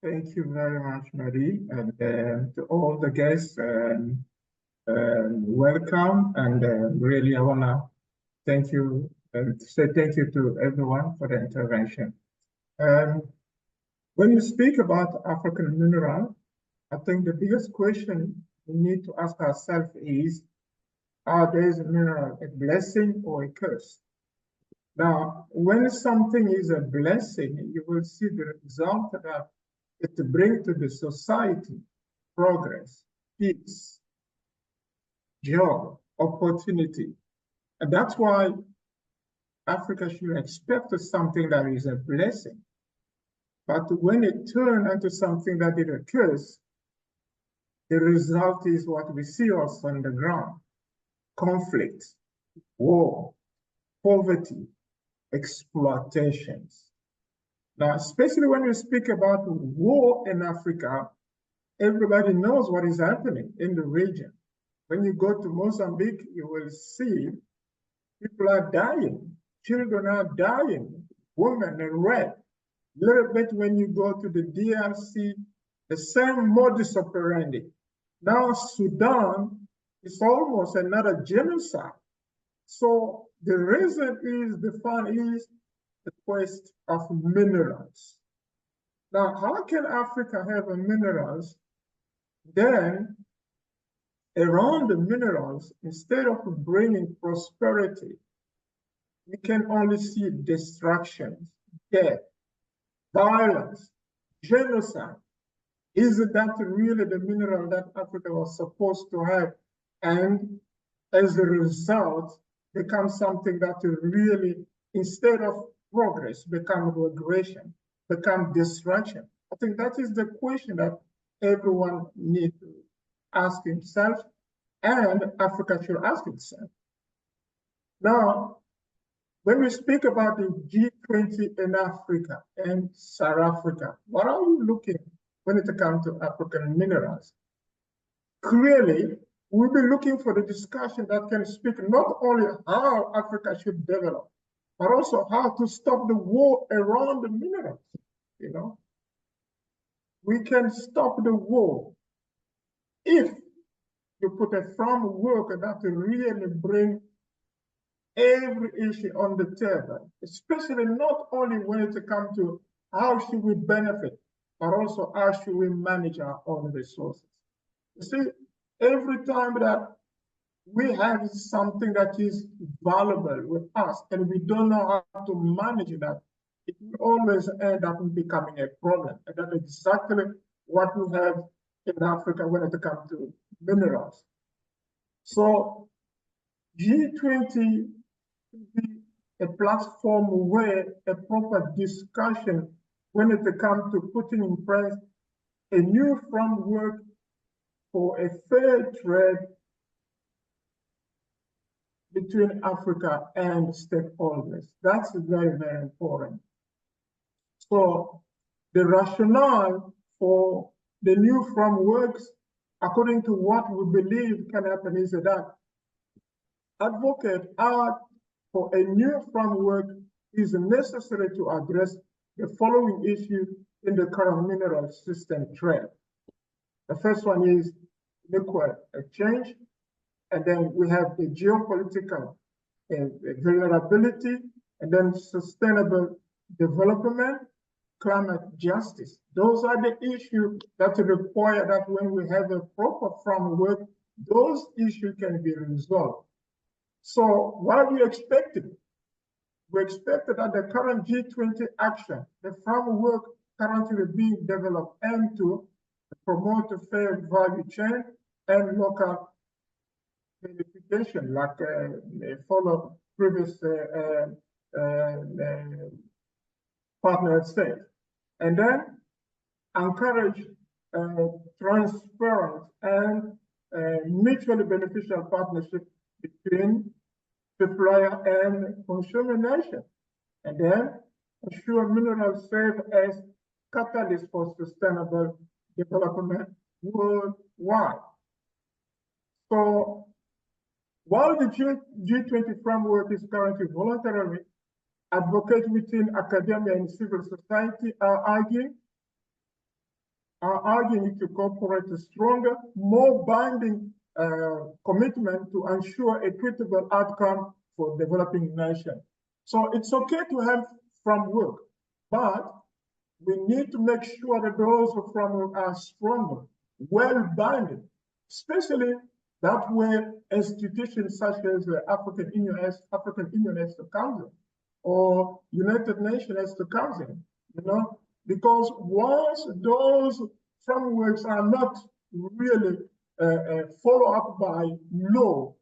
Thank you very much, Marie, and to all the guests, welcome. And really, I want to thank you and say thank you to everyone for the intervention. When we speak about African mineral, I think the biggest question we need to ask ourselves is, are these minerals a blessing or a curse? Now, when something is a blessing, you will see the result that it brings to the society: progress, peace, job, opportunity. And that's why Africa should expect something that is a blessing. But when it turns into something that is a curse, the result is what we see also on the ground: conflict, war, poverty, exploitations. Now, especially when we speak about war in Africa, everybody knows what is happening in the region. When you go to Mozambique, you will see people are dying, children are dying, women are raped. A little bit when you go to the DRC, the same modus operandi. Now Sudan is almost another genocide. So the reason is the quest of minerals. Now, how can Africa have minerals? Then around the minerals, instead of bringing prosperity, we can only see destruction, death, violence, genocide. Is that really the mineral that Africa was supposed to have? And as a result, become something that really, instead of progress, become regression, become destruction. I think that is the question that everyone needs to ask himself, and Africa should ask itself. Now, when we speak about the G20 in Africa and South Africa, what are we looking when it comes to African minerals? Clearly, we'll be looking for the discussion that can speak not only how Africa should develop, but also how to stop the war around the minerals. You know, we can stop the war if you put a framework that will really bring every issue on the table, especially not only when it comes to how should we benefit, but also how should we manage our own resources. You see, every time that we have something that is valuable with us and we don't know how to manage that, it will always end up becoming a problem. And that's exactly what we have in Africa when it comes to minerals. So G20 should be a platform where a proper discussion when it comes to putting in place a new framework for a fair trade between Africa and stakeholders. That's very, very important. So the rationale for the new frameworks, according to what we believe can happen, is that advocates are for a new framework is necessary to address the following issue in the current mineral system trade. The first one is liquid exchange, and then we have the geopolitical vulnerability, and then sustainable development, climate justice. Those are the issues that require that when we have a proper framework, those issues can be resolved. So what are we expecting? We expected that the current G20 action, the framework currently being developed, and to promote a fair value chain and local verification, like follow previous partner states, and then encourage transparent and mutually beneficial partnership between supplier and consumer nation, and then ensure minerals serve as catalyst for sustainable development worldwide. So while the G20 framework is currently voluntary, advocates within academia and civil society are arguing are arguing to cooperate a stronger, more binding commitment to ensure equitable outcome for developing nations. So it's okay to have framework, but we need to make sure that those framework are stronger, well-binding, especially that where institutions such as the African Union has to counsel, or United Nations has to counsel, because once those frameworks are not really followed up by law,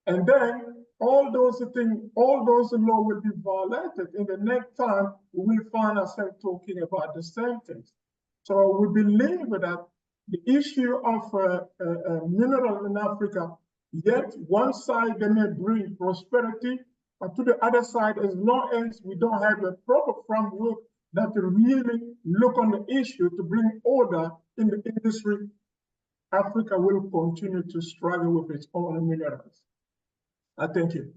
and then all those laws will be violated. In the next time, we will find ourselves talking about the same things. So we believe that the issue of mineral in Africa, yet one side they may bring prosperity, but to the other side, as long as we don't have a proper framework that really look on the issue to bring order in the industry, Africa will continue to struggle with its own minerals. Thank you.